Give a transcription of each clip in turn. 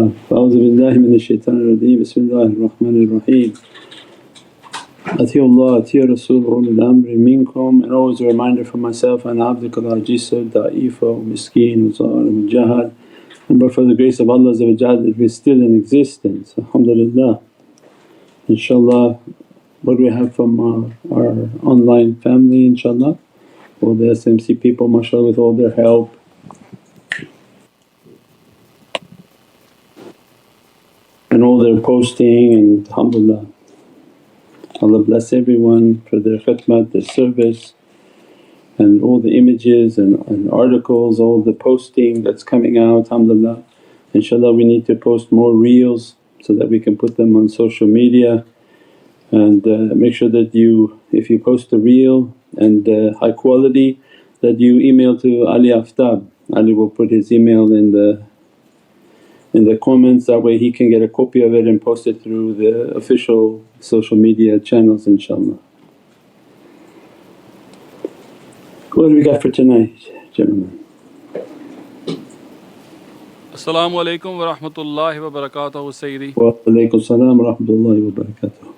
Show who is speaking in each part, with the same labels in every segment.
Speaker 1: Bismillah. A'udhu billahi minash shaitanir rajeem. Bismillahir Rahmanir Raheem. Atiullah, Ati Rasul, ulul amri minkum. And always a reminder for myself, ana abdukal ajisa, da'ifa, miskeen, zalim, jahad. And but for the grace of Allah that we're still in existence, alhamdulillah. InshaAllah, what we have from our online family, inshaAllah, all the SMC people, mashaAllah, with all their help. And all their posting, and alhamdulillah. Allah bless everyone for their khidmat, their service, and all the images and articles, all the posting that's coming out, alhamdulillah. InshaAllah we need to post more reels so that we can put them on social media, and make sure that if you post a reel and high quality, that you email to Ali Aftab. Ali will put his email in the comments, that way he can get a copy of it and post it through the official social media channels, inshaAllah. What do we got for tonight, gentlemen?
Speaker 2: As-salamu alaykum wa rahmatullahi wa barakatuhu Sayyidi.
Speaker 1: Wa alaykum salam wa rahmatullahi wa barakatuh.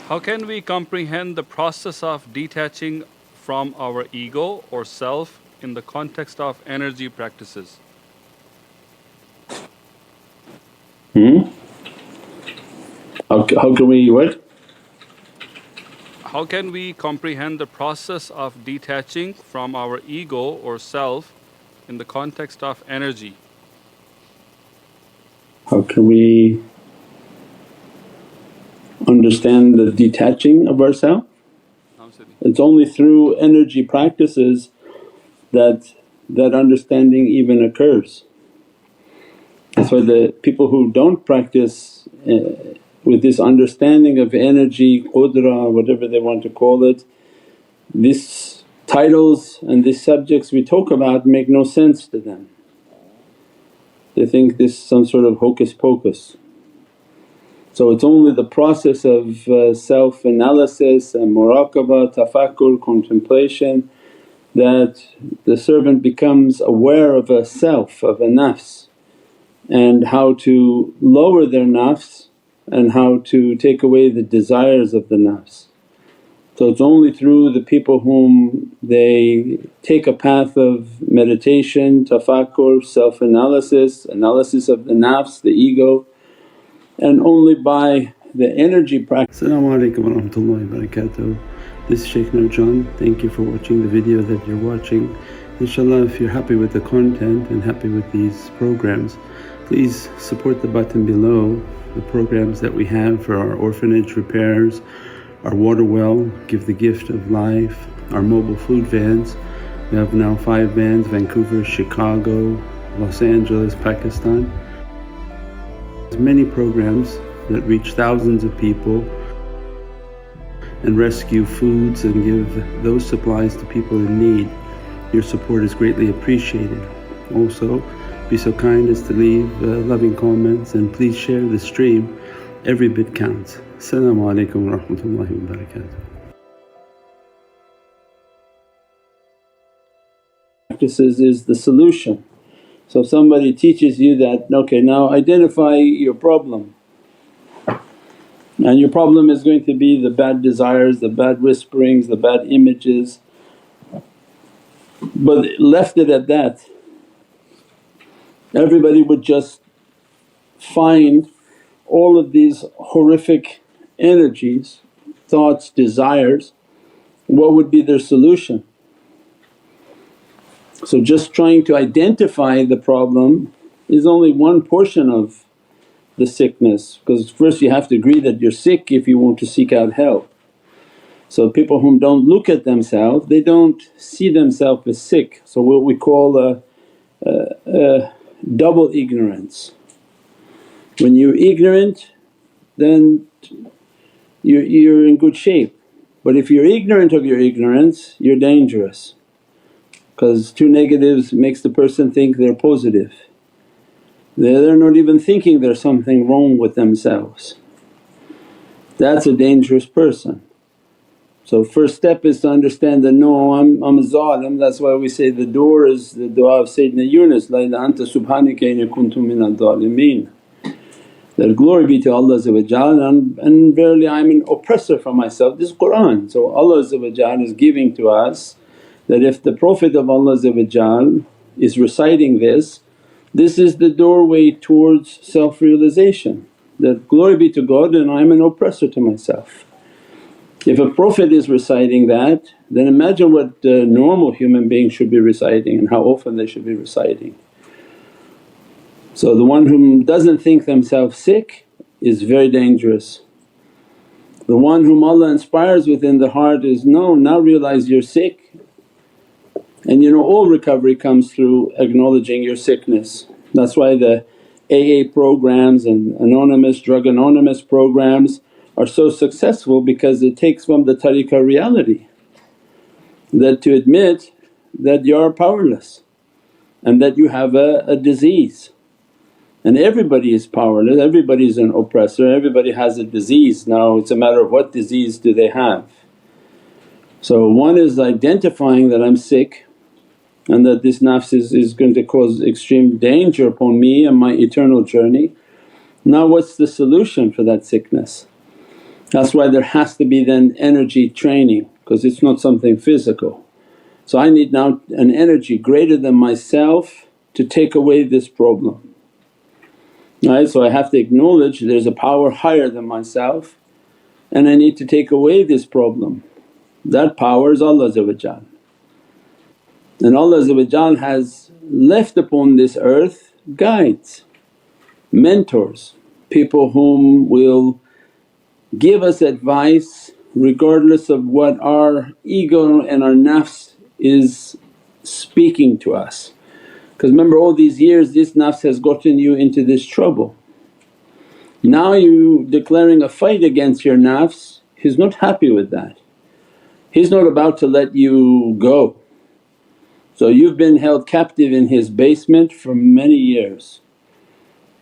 Speaker 2: How can we comprehend the process of detaching from our ego or self in the context of energy practices?
Speaker 1: How can we what?
Speaker 2: How can we comprehend the process of detaching from our ego or self in the context of energy?
Speaker 1: How can we understand the detaching of ourselves? It's only through energy practices that understanding even occurs. That's why the people who don't practice with this understanding of energy, qudra, whatever they want to call it, these titles and these subjects we talk about make no sense to them. They think this is some sort of hocus pocus. So it's only the process of self-analysis and muraqabah, tafakkur, contemplation, that the servant becomes aware of a self, of a nafs, and how to lower their nafs and how to take away the desires of the nafs. So it's only through the people whom they take a path of meditation, tafakkur, self-analysis, analysis of the nafs, the ego, and only by the energy practice. As-salamu alaykum wa rahmatullahi wa barakatuh. This is Shaykh Nurjan. Thank you for watching the video that you're watching. InshaAllah, if you're happy with the content and happy with these programs, please support the button below, the programs that we have for our orphanage repairs, our water well, Give the Gift of Life, our mobile food vans. We have now 5 vans: Vancouver, Chicago, Los Angeles, Pakistan. There's many programs that reach thousands of people and rescue foods and give those supplies to people in need. Your support is greatly appreciated. Also, be so kind as to leave loving comments, and please share the stream. Every bit counts. As-salamu alaykum wa rahmatullahi wa barakatuh. Practices is the solution. So if somebody teaches you that, okay, now identify your problem, and your problem is going to be the bad desires, the bad whisperings, the bad images, but left it at that, everybody would just find all of these horrific energies, thoughts, desires, what would be their solution? So just trying to identify the problem is only one portion of the sickness, because first you have to agree that you're sick if you want to seek out help. So people whom don't look at themselves, they don't see themselves as sick. So what we call a double ignorance. When you're ignorant then you're in good shape, but if you're ignorant of your ignorance you're dangerous, because 2 negatives makes the person think they're positive. They're not even thinking there's something wrong with themselves. That's a dangerous person. So first step is to understand that, no, I'm a zalim. That's why we say the door is the du'a of Sayyidina Yunus, La ilaha anta subhanaka inni kuntu minadh dhalimeen. That glory be to Allah and verily I'm an oppressor for myself. This is Qur'an. So Allah is giving to us that if the Prophet of Allah is reciting this is the doorway towards self-realization, that glory be to God and I'm an oppressor to myself. If a Prophet is reciting that, then imagine what normal human beings should be reciting and how often they should be reciting. So the one who doesn't think themselves sick is very dangerous. The one whom Allah inspires within the heart is, no, now realize you're sick. And all recovery comes through acknowledging your sickness. That's why the AA programs and Drug Anonymous programs are so successful, because it takes from the tariqah reality that to admit that you are powerless and that you have a disease. And everybody is powerless, everybody is an oppressor, everybody has a disease. Now it's a matter of what disease do they have. So one is identifying that I'm sick and that this nafs is going to cause extreme danger upon me and my eternal journey. Now what's the solution for that sickness? That's why there has to be then energy training, because it's not something physical. So I need now an energy greater than myself to take away this problem. Right? So I have to acknowledge there's a power higher than myself and I need to take away this problem. That power is Allah. And Allah has left upon this earth guides, mentors, people whom will give us advice regardless of what our ego and our nafs is speaking to us. Because remember, all these years this nafs has gotten you into this trouble. Now you declaring a fight against your nafs, he's not happy with that. He's not about to let you go. So you've been held captive in his basement for many years,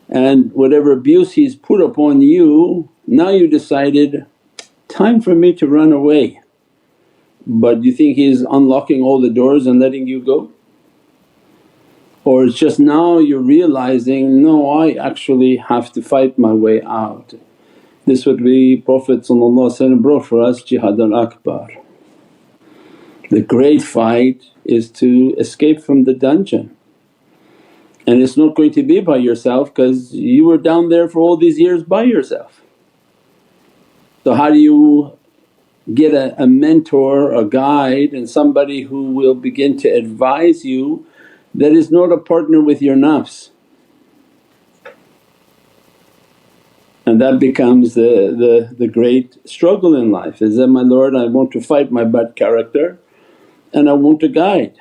Speaker 1: and whatever abuse he's put upon you, now you decided, time for me to run away. But you think he's unlocking all the doors and letting you go? Or it's just now you're realizing, no, I actually have to fight my way out. This would be Prophet brought for us jihad al-akbar. The great fight is to escape from the dungeon, and it's not going to be by yourself because you were down there for all these years by yourself. So how do you get a mentor, a guide and somebody who will begin to advise you that is not a partner with your nafs? And that becomes the great struggle in life, is that, my Lord, I want to fight my bad character and I want a guide.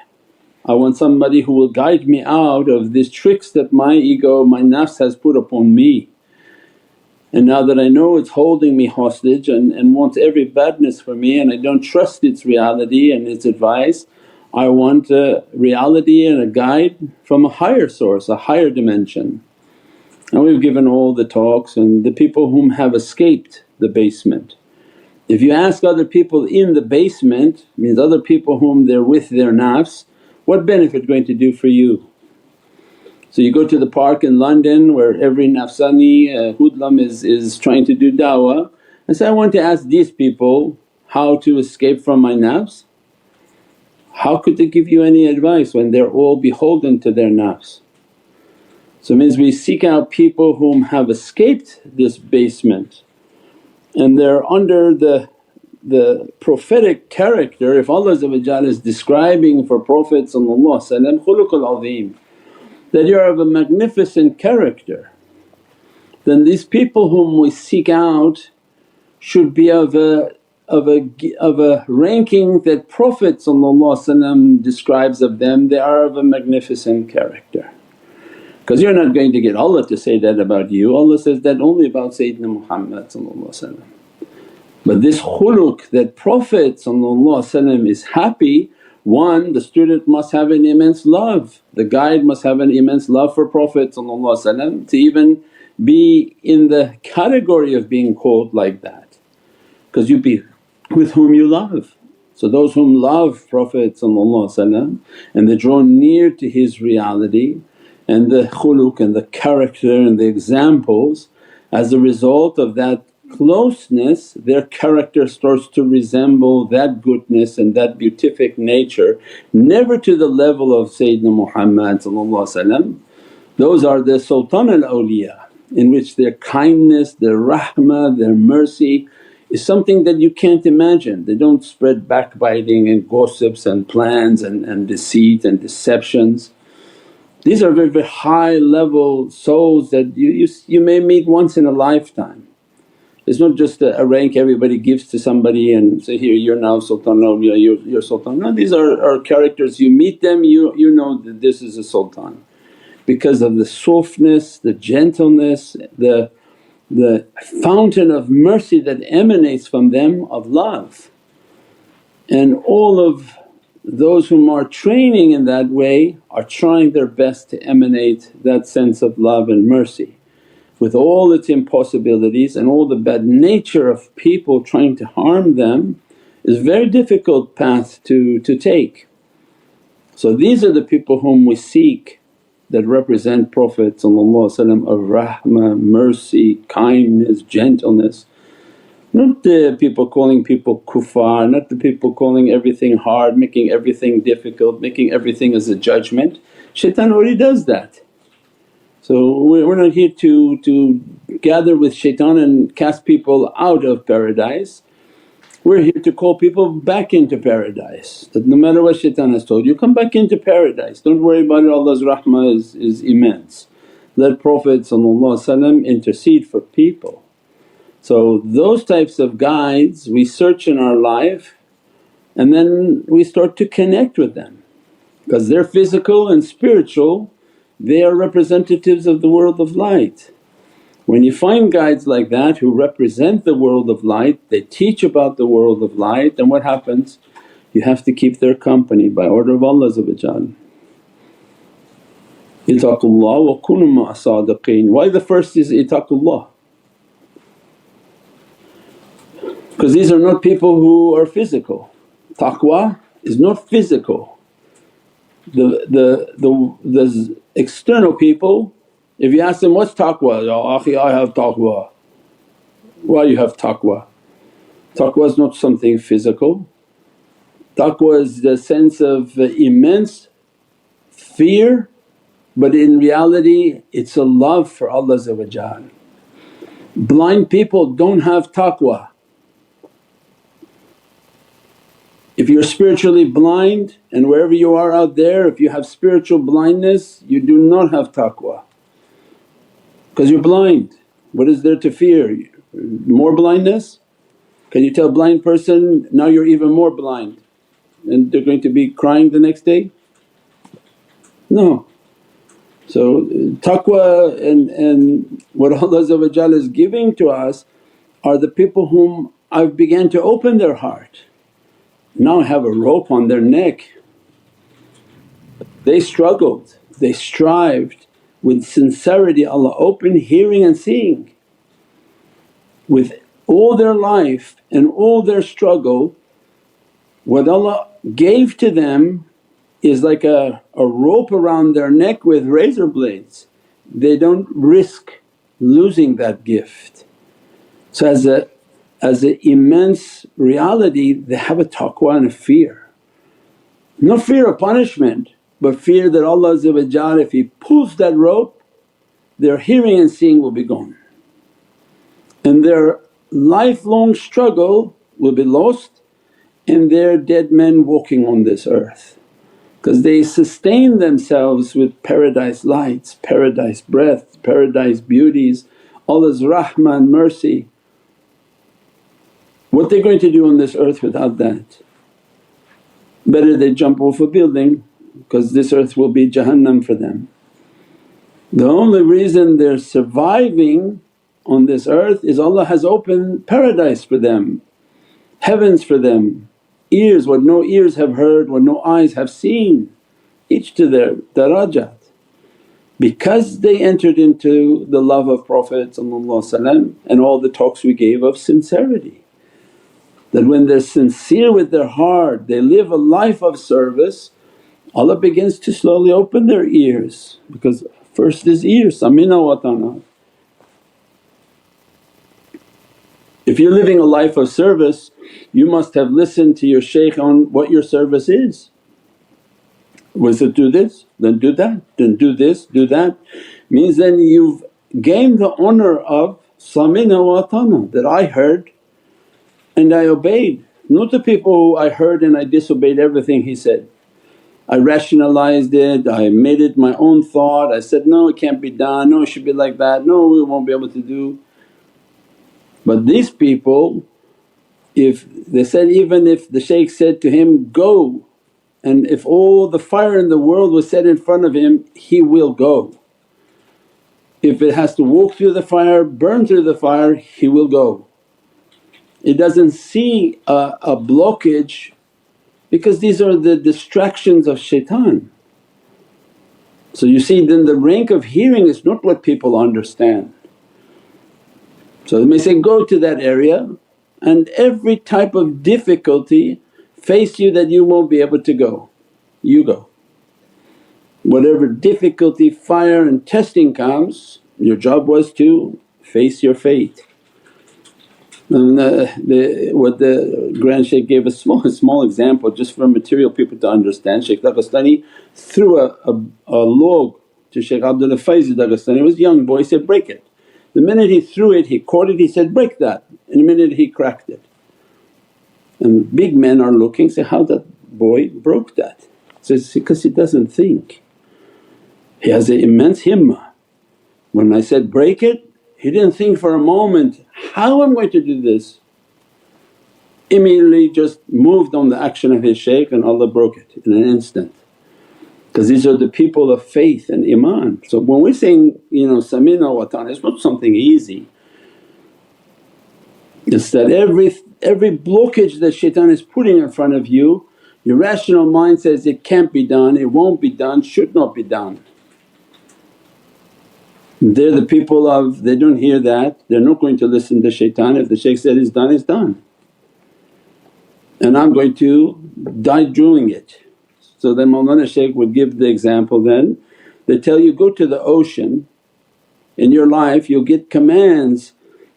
Speaker 1: I want somebody who will guide me out of these tricks that my ego, my nafs has put upon me. And now that I know it's holding me hostage and wants every badness for me and I don't trust its reality and its advice, I want a reality and a guide from a higher source, a higher dimension. And we've given all the talks and the people whom have escaped the basement. If you ask other people in the basement, means other people whom they're with their nafs, what benefit going to do for you? So you go to the park in London where every nafsani hoodlum is trying to do da'wah and say, I want to ask these people how to escape from my nafs. How could they give you any advice when they're all beholden to their nafs? So it means we seek out people whom have escaped this basement and they're under the prophetic character. If Allah is describing for Prophet khuluqul azim, that you're of a magnificent character, then these people whom we seek out should be of a ranking that Prophet describes of them, they are of a magnificent character. Because you're not going to get Allah to say that about you, Allah says that only about Sayyidina Muhammad. But this khuluq that Prophet is happy, one, the student must have an immense love, the guide must have an immense love for Prophet to even be in the category of being called like that. Because you'd be with whom you love. So those whom love Prophet and they draw near to his reality and the khuluq and the character and the examples, as a result of that closeness their character starts to resemble that goodness and that beatific nature, never to the level of Sayyidina Muhammad. Those are the Sultan al-awliya, in which their kindness, their rahmah, their mercy is something that you can't imagine. They don't spread backbiting and gossips and plans and deceit and deceptions. These are very, very high level souls that you may meet once in a lifetime. It's not just a rank everybody gives to somebody and say, here you're now Sultan awliya, you're Sultan. No, these are characters, you meet them you know that this is a Sultan because of the softness, the gentleness, the fountain of mercy that emanates from them of love. And all of those whom are training in that way are trying their best to emanate that sense of love and mercy. With all its impossibilities and all the bad nature of people trying to harm them is a very difficult path to take. So these are the people whom we seek that represent Prophet of rahmah, mercy, kindness, gentleness. Not the people calling people kuffar, not the people calling everything hard, making everything difficult, making everything as a judgment. Shaitan already does that. So we're not here to gather with shaitan and cast people out of paradise. We're here to call people back into paradise, that no matter what shaitan has told you, come back into paradise, don't worry about it, Allah's rahmah is immense. Let Prophet intercede for people. So those types of guides we search in our life and then we start to connect with them because they're physical and spiritual, they are representatives of the world of light. When you find guides like that who represent the world of light, they teach about the world of light, then what happens? You have to keep their company by order of Allah. Ittaqullah wa kunu ma'a sadiqeen. Why the first is ittaqullah? Because these are not people who are physical. Taqwa is not physical. The external people, if you ask them, what's taqwa? Ya akhi, I have taqwa. Why you have taqwa? Taqwa is not something physical. Taqwa is the sense of immense fear, but in reality it's a love for Allah. Blind people don't have taqwa. If you're spiritually blind and wherever you are out there, if you have spiritual blindness, you do not have taqwa because you're blind. What is there to fear? More blindness? Can you tell a blind person, now you're even more blind and they're going to be crying the next day? No. So taqwa and what Allah is giving to us are the people whom I've began to open their heart. Now I have a rope on their neck. They struggled, they strived with sincerity, Allah opened hearing and seeing. With all their life and all their struggle, what Allah gave to them is like a rope around their neck with razor blades. They don't risk losing that gift. So as an immense reality they have a taqwa and a fear. Not fear of punishment but fear that Allah if He pulls that rope their hearing and seeing will be gone and their lifelong struggle will be lost and they're dead men walking on this earth. Because they sustain themselves with paradise lights, paradise breath, paradise beauties, Allah's rahmah and mercy. What they're going to do on this earth without that? Better they jump off a building because this earth will be Jahannam for them. The only reason they're surviving on this earth is Allah has opened paradise for them, heavens for them, ears what no ears have heard, what no eyes have seen, each to their darajat. Because they entered into the love of Prophet and all the talks we gave of sincerity. That when they're sincere with their heart, they live a life of service, Allah begins to slowly open their ears, because first is ears, samina wa ata'na. If you're living a life of service, you must have listened to your shaykh on what your service is. Was it do this, then do that, then do this, do that. Means then you've gained the honour of samina wa ata'na, that I heard and I obeyed. Not the people who I heard and I disobeyed everything he said. I rationalized it, I made it my own thought, I said, no it can't be done, no it should be like that, no we won't be able to do. But these people, if they said, even if the shaykh said to him, go, and if all the fire in the world was set in front of him, he will go. If it has to walk through the fire, burn through the fire, he will go. It doesn't see a blockage, because these are the distractions of shaitan. So you see, then the rank of hearing is not what people understand. So they may say, go to that area and every type of difficulty face you that you won't be able to go, you go. Whatever difficulty, fire and testing comes, your job was to face your fate. And what the Grand Shaykh gave a small example just for material people to understand. Shaykh Dagestani threw a log to Shaykh Abdullah Faizi Dagestani, he was a young boy, he said, break it. The minute he threw it, he caught it, he said, break that. In a minute he cracked it. And big men are looking, say, how that boy broke that? Says, because he doesn't think. He has an immense himmah. When I said, break it, he didn't think for a moment, how I'm going to do this? Immediately just moved on the action of his shaykh and Allah broke it in an instant. Because these are the people of faith and iman. So when we're saying, samina wa ta'ana, it's not something easy. It's that every blockage that shaitan is putting in front of you, your rational mind says, it can't be done, it won't be done, should not be done. They're the people of, they don't hear that, they're not going to listen to shaitan. If the shaykh said it's done, it's done. And I'm going to die doing it. So then Mawlana Shaykh would give the example then, they tell you, go to the ocean, in your life you'll get commands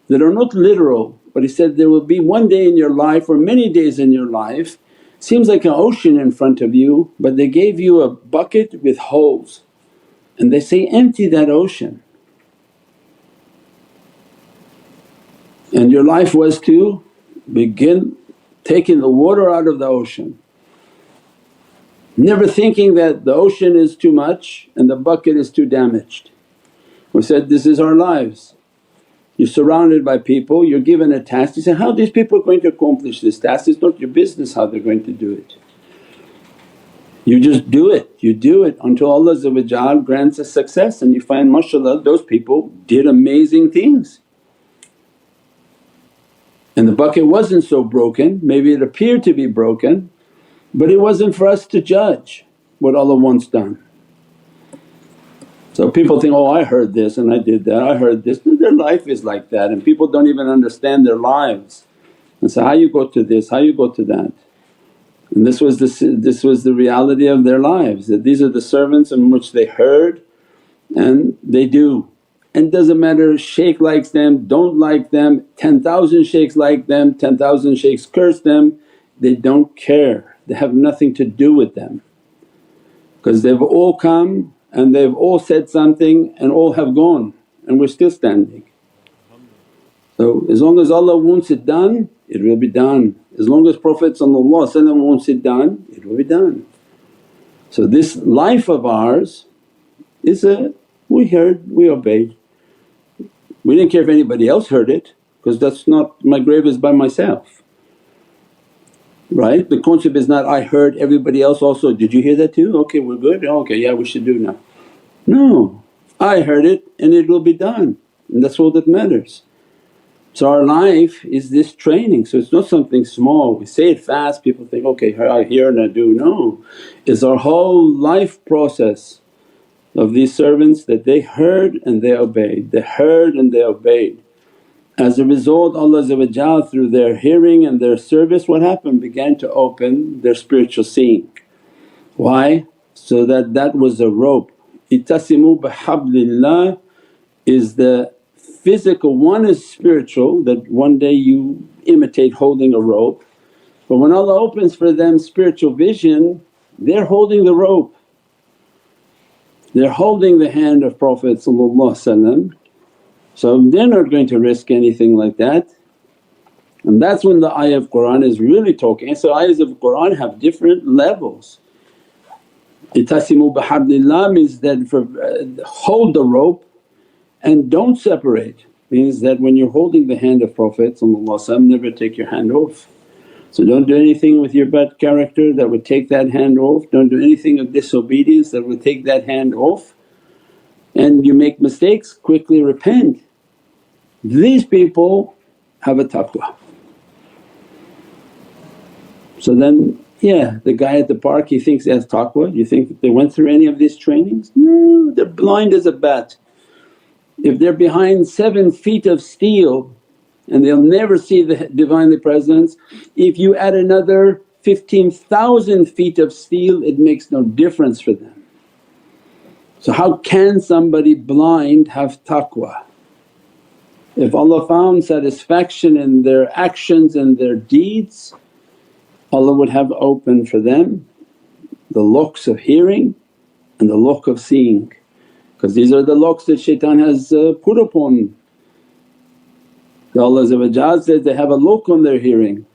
Speaker 1: that are not literal, but he said there will be one day in your life or many days in your life, seems like an ocean in front of you, but they gave you a bucket with holes and they say, empty that ocean. And your life was to begin taking the water out of the ocean, never thinking that the ocean is too much and the bucket is too damaged. We said, this is our lives. You're surrounded by people, you're given a task, you say, how these people are going to accomplish this task? It's not your business how they're going to do it. You just do it, you do it until Allah grants a success, and you find mashallah those people did amazing things. And the bucket wasn't so broken, maybe it appeared to be broken, but it wasn't for us to judge what Allah wants done. So people think, oh I heard this and I did that, I heard this, no, their life is like that and people don't even understand their lives. And so, how you go to this, how you go to that? And this was the reality of their lives, that these are the servants in which they heard and they do. And doesn't matter shaykh likes them, don't like them, 10,000 shaykhs like them, 10,000 shaykhs curse them, they don't care, they have nothing to do with them. Because they've all come and they've all said something and all have gone and we're still standing. So as long as Allah wants it done, it will be done. As long as Prophet wants it done, it will be done. So this life of ours is we heard, we obeyed. We didn't care if anybody else heard it, because that's not, my grave is by myself, right? The concept is not, I heard, everybody else also, did you hear that too? Okay, we're good, okay, yeah we should do now. No, I heard it and it will be done, and that's all that matters. So our life is this training, so it's not something small. We say it fast, people think, okay I hear and I do. No, it's our whole life process of these servants that they heard and they obeyed, they heard and they obeyed. As a result, Allah through their hearing and their service, what happened? Began to open their spiritual seeing. Why? So that was a rope. Ittasimu bihablillah is the physical, one is spiritual, that one day you imitate holding a rope. But when Allah opens for them spiritual vision, they're holding the rope. They're holding the hand of Prophet, so they're not going to risk anything like that. And that's when the ayah of Qur'an is really talking. So ayahs of Qur'an have different levels. Itasimu bihablillah means that hold the rope and don't separate, means that when you're holding the hand of Prophet never take your hand off. So don't do anything with your bad character that would take that hand off, don't do anything of disobedience that would take that hand off. And you make mistakes, quickly repent. These people have a taqwa. So then, yeah, the guy at the park he thinks he has taqwa. You think they went through any of these trainings? No, they're blind as a bat. If they're behind 7 feet of steel and they'll never see the Divinely Presence, if you add another 15,000 feet of steel it makes no difference for them. So how can somebody blind have taqwa? If Allah found satisfaction in their actions and their deeds, Allah would have opened for them the locks of hearing and the lock of seeing, because these are the locks that shaitan has put upon. Allah says they have a lock on their hearing,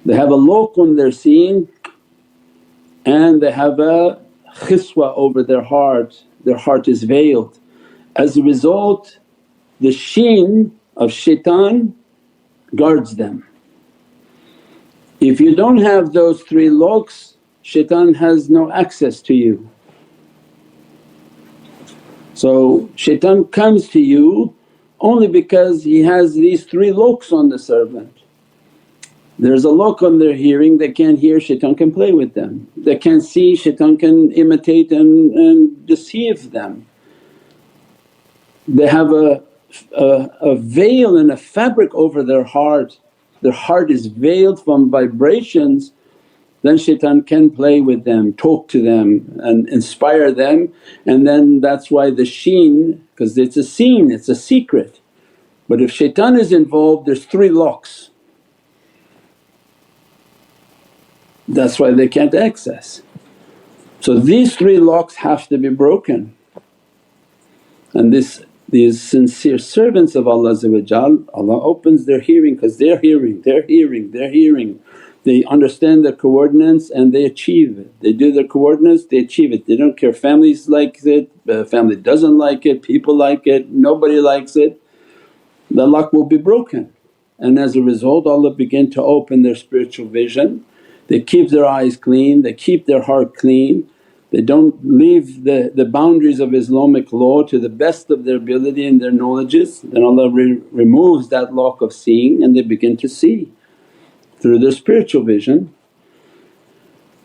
Speaker 1: they have a lock on their seeing, and they have a khiswa over their heart is veiled. As a result, the sheen of shaitan guards them. If you don't have those 3 locks, shaitan has no access to you. So shaitan comes to you only because he has these 3 locks on the servant. There's a lock on their hearing, they can't hear, shaitan can play with them. They can't see, shaitan can imitate and deceive them. They have a veil and a fabric over their heart is veiled from vibrations, then shaitan can play with them, talk to them and inspire them. And then that's why the sheen, because it's a scene, it's a secret. But if shaitan is involved there's 3 locks, that's why they can't access. So these 3 locks have to be broken. And these sincere servants of Allah, Allah opens their hearing because they're hearing. They understand the coordinates and they achieve it. They do their coordinates, they achieve it. They don't care families like it, family doesn't like it, people like it, nobody likes it. The lock will be broken. And as a result Allah begin to open their spiritual vision. They keep their eyes clean, they keep their heart clean. They don't leave the boundaries of Islamic law to the best of their ability and their knowledges. Then Allah removes that lock of seeing and they begin to see through their spiritual vision.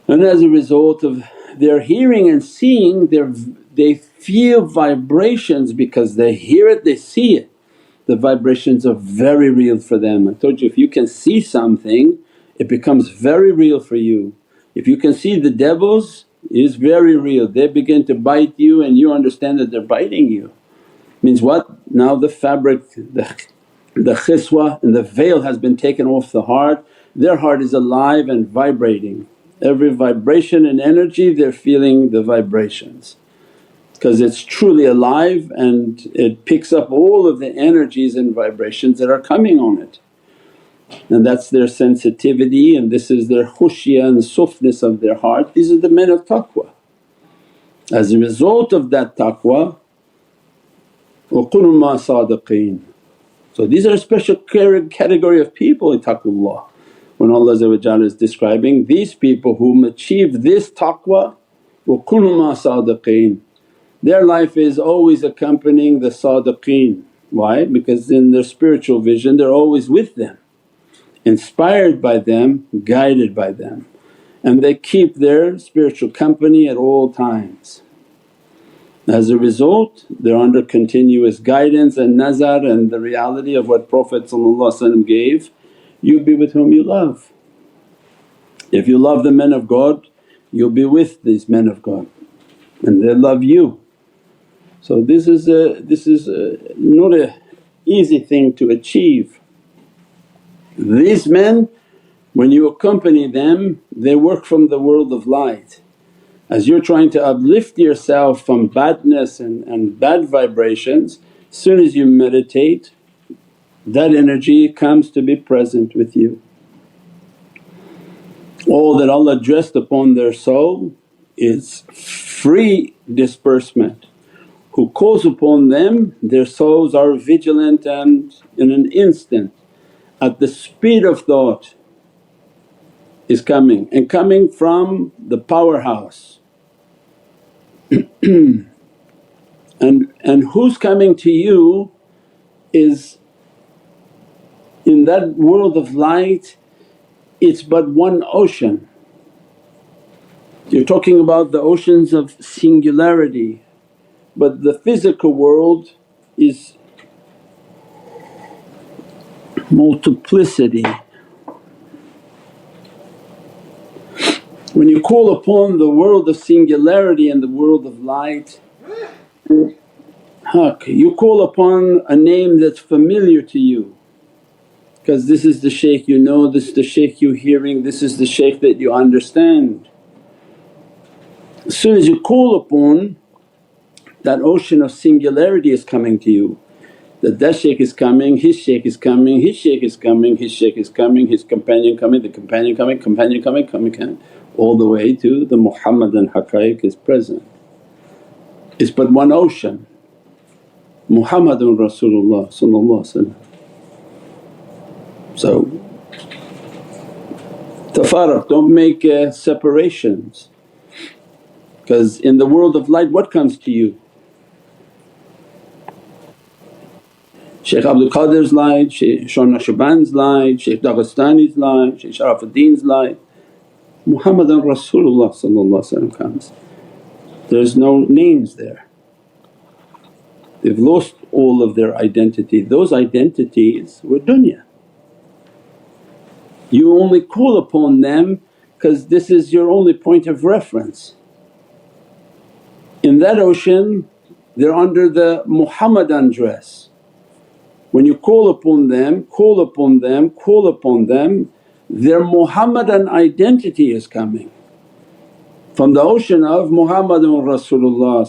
Speaker 1: And as a result of their hearing and seeing, they feel vibrations because they hear it, they see it. The vibrations are very real for them. I told you if you can see something it becomes very real for you. If you can see the devils, it's very real. They begin to bite you and you understand that they're biting you. Means what? Now the fabric, the khiswa and the veil has been taken off the heart, their heart is alive and vibrating. Every vibration and energy they're feeling the vibrations because it's truly alive and it picks up all of the energies and vibrations that are coming on it. And that's their sensitivity and this is their khushya and softness of their heart. These are the men of taqwa. As a result of that taqwa, وَقُلْ مَا صَادِقِينَ. So these are a special category of people in taqwallah. When Allah is describing these people whom achieve this taqwa, وَقُلْ مَا صَادِقِينَ, their life is always accompanying the sadiqeen. Why? Because in their spiritual vision they're always with them, inspired by them, guided by them, and they keep their spiritual company at all times. As a result, they're under continuous guidance and nazar and the reality of what Prophet gave, you be with whom you love. If you love the men of God, you'll be with these men of God and they love you. So this is not a easy thing to achieve. These men, when you accompany them, they work from the world of light. As you're trying to uplift yourself from badness and bad vibrations, as soon as you meditate, that energy comes to be present with you. All that Allah dressed upon their soul is free disbursement. Who calls upon them, their souls are vigilant and in an instant at the speed of thought is coming, and coming from the powerhouse. And who's coming to you is in that world of light, it's but one ocean. You're talking about the oceans of singularity, but the physical world is multiplicity. When you call upon the world of singularity and the world of light, you call upon a name that's familiar to you because this is the shaykh you know, this is the shaykh you're hearing, this is the shaykh that you understand. As soon as you call upon, that ocean of singularity is coming to you, that shaykh is coming, his shaykh is coming, his shaykh is coming, his shaykh is coming, his companion coming, the companion coming, companion coming, all the way to the Muhammadan haqqaiq is present. It's but one ocean, Muhammadun Rasulullah. So tafarruq, don't make separations because in the world of light what comes to you? Shaykh Abdul Qadir's light, Shaykh Naqshband's light, Shaykh Dagestani's light, Shaykh Sharafuddin's light. Muhammadan Rasulullah comes. There's no names there. They've lost all of their identity. Those identities were dunya. You only call upon them because this is your only point of reference. In that ocean they're under the Muhammadan dress. When you call upon them, call upon them, call upon them, their Muhammadan identity is coming from the ocean of Muhammadun Rasulullah.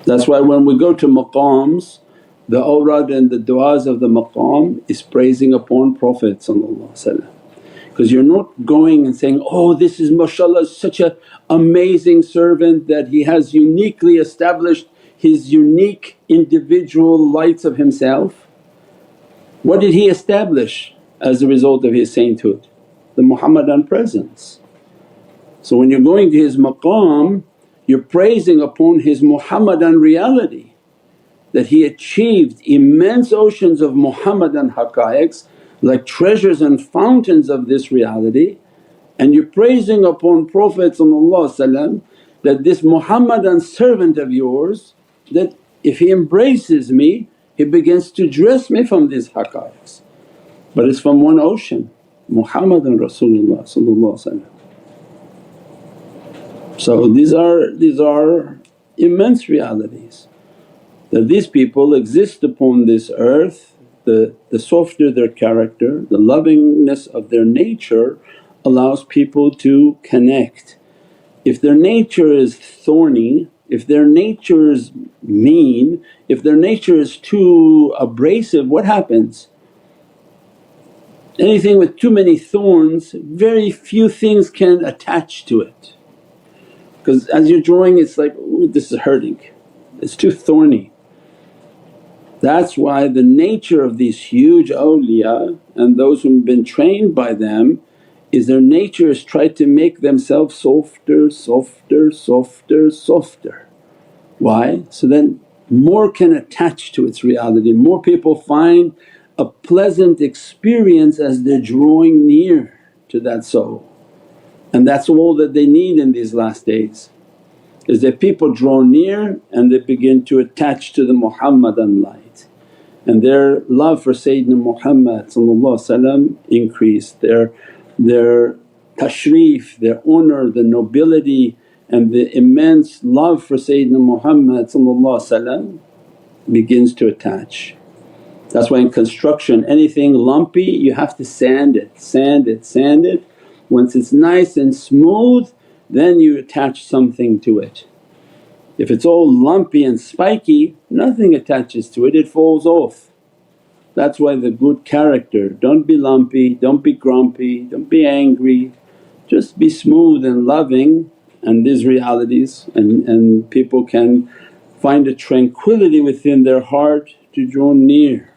Speaker 1: That's why when we go to maqams, the awrad and the du'as of the maqam is praising upon Prophet because you're not going and saying, oh this is mashallah such an amazing servant that he has uniquely established his unique individual lights of himself. What did he establish as a result of his sainthood? The Muhammadan presence. So when you're going to his maqam, you're praising upon his Muhammadan reality, that he achieved immense oceans of Muhammadan haqqaiqs like treasures and fountains of this reality, and you're praising upon Prophet that this Muhammadan servant of yours, that if he embraces me he begins to dress me from these haqqaiqs. But it's from one ocean, Muhammadan Rasulullah. So these are immense realities that these people exist upon this earth. The softer their character, the lovingness of their nature allows people to connect. If their nature is thorny, if their nature is mean, if their nature is too abrasive, what happens? Anything with too many thorns, very few things can attach to it because as you're drawing it's like, ooh, this is hurting, it's too thorny. That's why the nature of these huge awliya and those who've been trained by them is their nature is try to make themselves softer, softer, softer, softer. Why? So then more can attach to its reality, more people find a pleasant experience as they're drawing near to that soul, and that's all that they need in these last days. is that people draw near and they begin to attach to the Muhammadan light, and their love for Sayyidina Muhammad increased, their tashrif, their honour, the nobility and the immense love for Sayyidina Muhammad begins to attach. That's why in construction anything lumpy you have to sand it, sand it, sand it. Once it's nice and smooth then you attach something to it. If it's all lumpy and spiky nothing attaches to it, it falls off. That's why the good character, don't be lumpy, don't be grumpy, don't be angry, just be smooth and loving, and these realities and people can find a tranquility within their heart to draw near.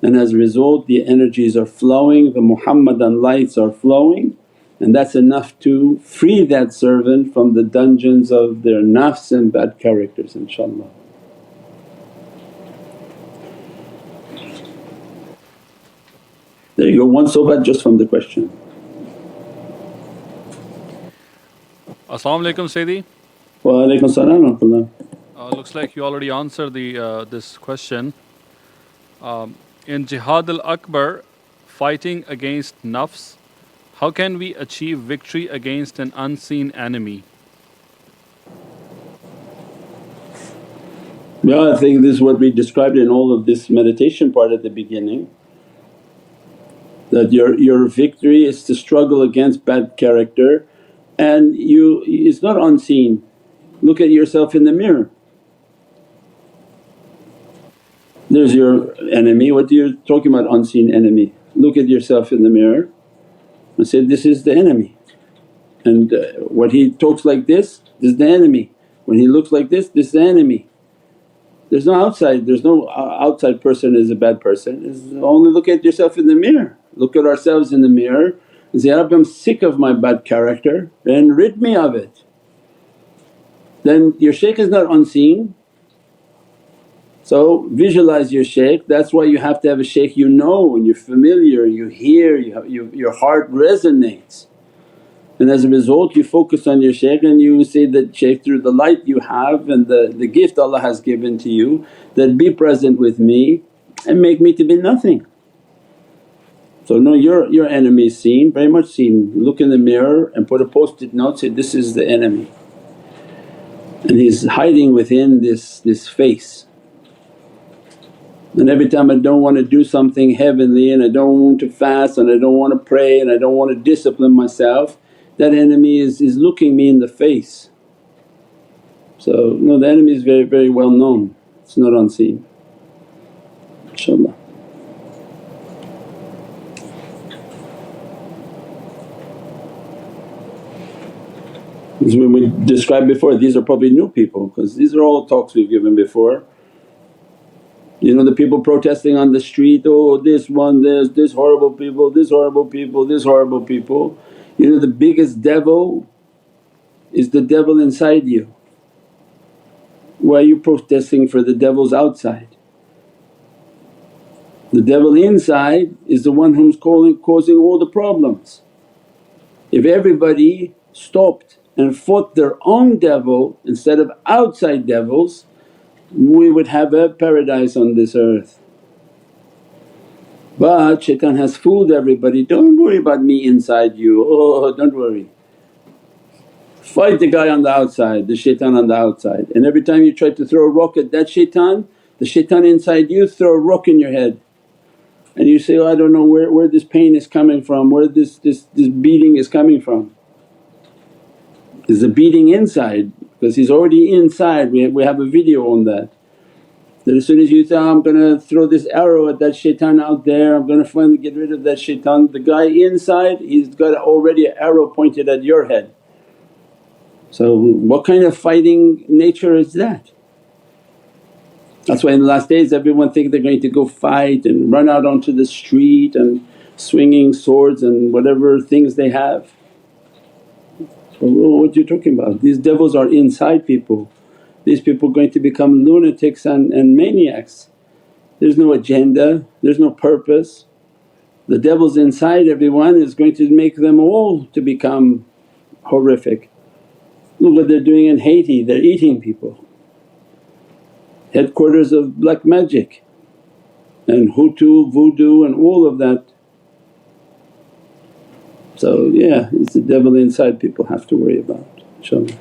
Speaker 1: And as a result the energies are flowing, the Muhammadan lights are flowing, and that's enough to free that servant from the dungeons of their nafs and bad characters, inshaAllah. There you go, one sohbat just from the question.
Speaker 2: As-salamu alaykum Sayyidi.
Speaker 1: Wa alaykum salam wa rahmatullah.
Speaker 2: Looks like you already answered this question. In Jihad al-Akbar, fighting against nafs, how can we achieve victory against an unseen enemy?
Speaker 1: Yeah, I think this is what we described in all of this meditation part at the beginning, that your victory is to struggle against bad character, and it's not unseen. Look at yourself in the mirror. There's your enemy, what you're talking about unseen enemy. Look at yourself in the mirror and say, this is the enemy, and when he talks like this is the enemy, when he looks like this is the enemy. There's no outside person is a bad person, it's only look at yourself in the mirror. Look at ourselves in the mirror and say, Ya Rabbi, I'm sick of my bad character and rid me of it. Then your shaykh is not unseen, so visualize your shaykh. That's why you have to have a shaykh you know and you're familiar, you hear, your heart resonates. And as a result you focus on your shaykh and you say that, shaykh, through the light you have and the gift Allah has given to you, that be present with me and make me to be nothing. So no, your enemy is seen, very much seen. Look in the mirror and put a post-it note, say, this is the enemy, and he's hiding within this face. And every time I don't want to do something heavenly and I don't want to fast and I don't want to pray and I don't want to discipline myself, that enemy is looking me in the face. So no, the enemy is very, very well known, it's not unseen, inshaAllah. As we described before, these are probably new people because these are all talks we've given before. You know the people protesting on the street, oh this one, this horrible people, this horrible people, this horrible people. You know the biggest devil is the devil inside you. Why are you protesting for the devils outside? The devil inside is the one who's causing all the problems. If everybody stopped and fought their own devil instead of outside devils, we would have a paradise on this earth. But shaitan has fooled everybody, don't worry about me inside you, oh don't worry. Fight the guy on the outside, the shaitan on the outside, and every time you try to throw a rock at that shaitan, the shaitan inside you throw a rock in your head. And you say, oh I don't know where this pain is coming from, where this beating is coming from. Is the beating inside, because he's already inside, we have a video on that. That as soon as you say, I'm gonna throw this arrow at that shaitan out there, I'm gonna finally get rid of that shaitan, the guy inside he's got already an arrow pointed at your head. So what kind of fighting nature is that? That's why in the last days everyone think they're going to go fight and run out onto the street and swinging swords and whatever things they have. So what you talking about? These devils are inside people. These people are going to become lunatics and maniacs. There's no agenda, there's no purpose. The devil's inside everyone is going to make them all to become horrific. Look what they're doing in Haiti, they're eating people. Headquarters of black magic and Hutu, voodoo and all of that. So yeah, it's the devil inside people have to worry about, inshaAllah.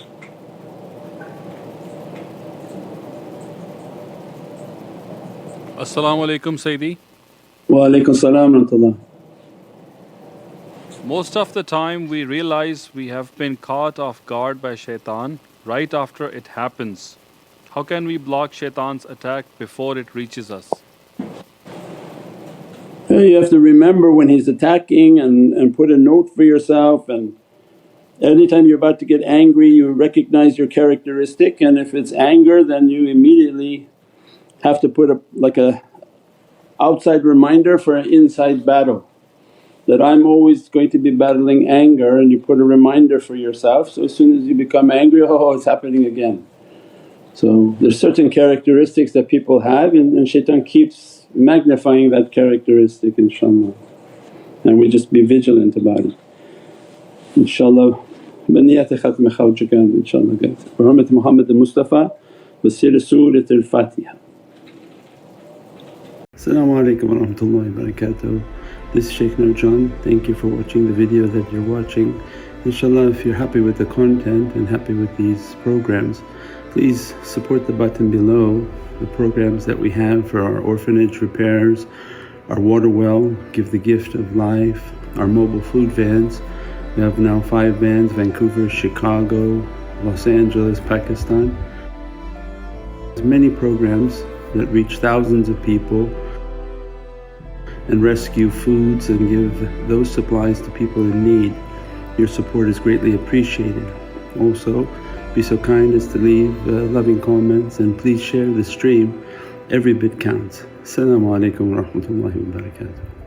Speaker 2: As-salamu alaykum Sayyidi.
Speaker 1: Wa alaykum salam wa rahmatullah.
Speaker 2: Most of the time we realize we have been caught off guard by shaitan right after it happens. How can we block shaitan's attack before it reaches us?
Speaker 1: Yeah, you have to remember when he's attacking and put a note for yourself, and anytime you're about to get angry you recognize your characteristic, and if it's anger then you immediately have to put a outside reminder for an inside battle, that I'm always going to be battling anger, and you put a reminder for yourself. So as soon as you become angry, oh it's happening again. So there's certain characteristics that people have and shaitan keeps magnifying that characteristic, inshaAllah, and we just be vigilant about it. InshaAllah بنيات ختم خوجكان inshaAllah guys. بحرمة Muhammadan Mustafa بسر Surat al-Fatiha. As-salamu alaykum wa rahmatullahi wa barakatuh. This is Shaykh Nurjan. Thank you for watching the video that you're watching. InshaAllah, if you're happy with the content and happy with these programs, please support the button below, the programs that we have for our orphanage repairs, our water well, Give the Gift of Life, our mobile food vans. We have now 5 vans: Vancouver, Chicago, Los Angeles, Pakistan. There's many programs that reach thousands of people and rescue foods and give those supplies to people in need. Your support is greatly appreciated. Also, be so kind as to leave loving comments, and please share the stream. Every bit counts. As-salamu alaykum wa rahmatullahi wa barakatuh.